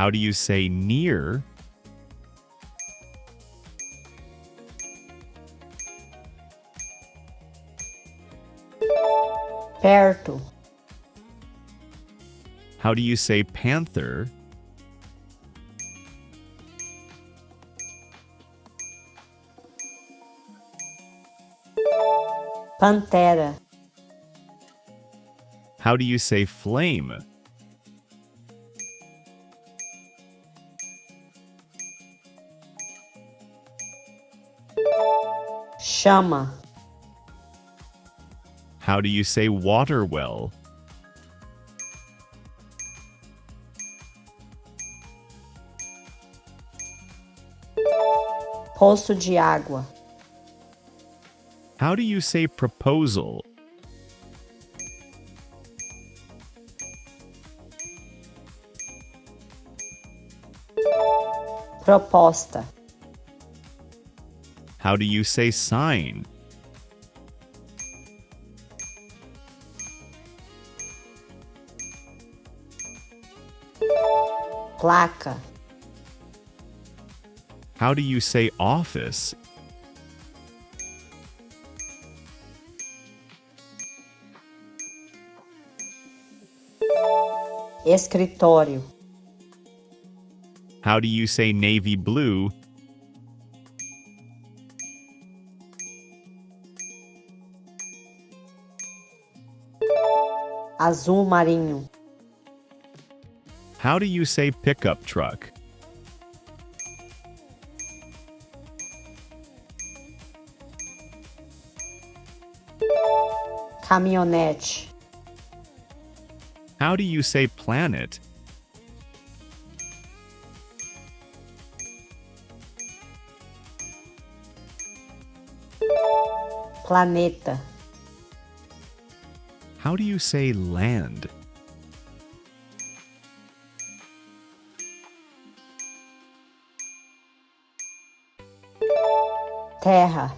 How do you say near? Perto. How do you say panther? Pantera. How do you say flame? Chama. How do you say water well? Poço de água. How do you say proposal? Proposta. How do you say sign? Placa. How do you say office? Escritório. How do you say navy blue? Azul marinho. How do you say pickup truck? Caminhonete. How do you say planet? Planeta. How do you say land? Terra.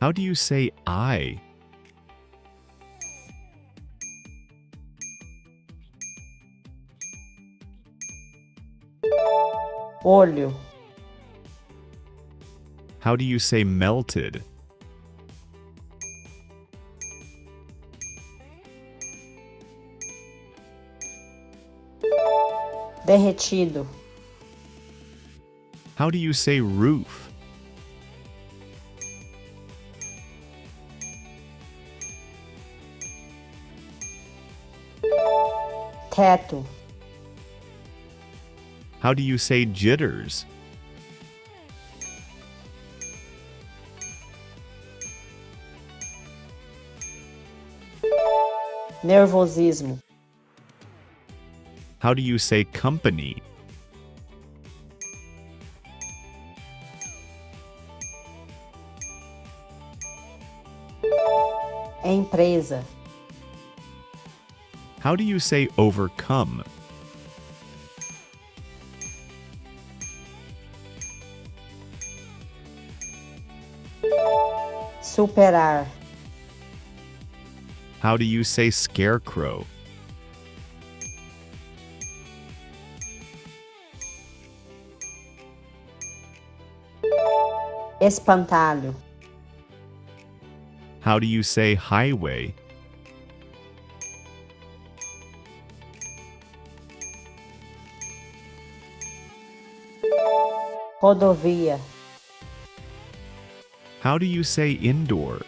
How do you say eye? Olho. How do you say melted? Derretido. How do you say roof? Teto. How do you say jitters? Nervosismo. How do you say company? Empresa. How do you say overcome? Superar. How do you say scarecrow? Espantalho. How do you say highway? Rodovia. How do you say indoor?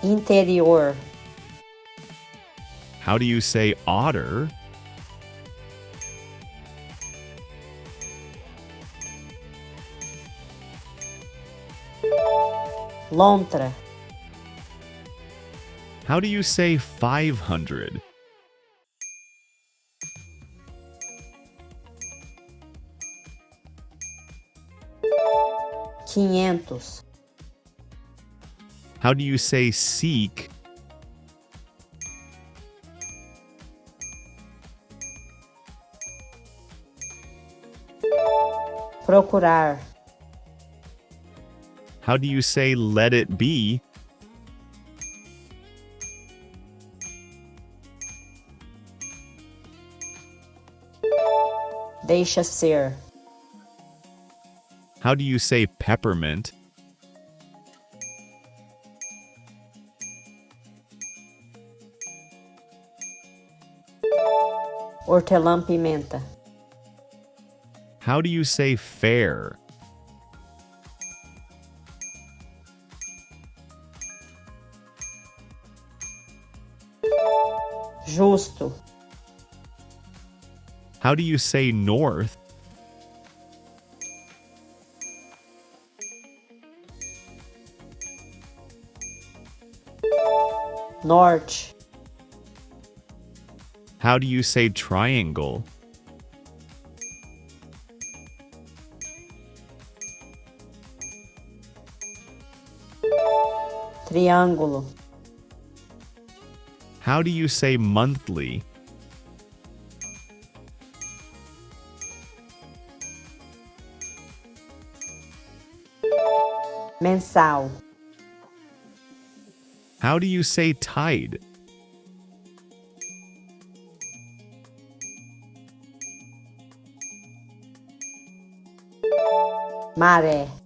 Interior. How do you say otter? Lontra. How do you say 500? Quinhentos. How do you say seek? Procurar. How How do you say let it be? Deixa ser. How do you say peppermint? Hortelã-pimenta. How do you say fair? Justo. How do you say north? Norte. How do you say triangle? Triângulo. How do you say monthly? Mensal. How do you say tide? Maré.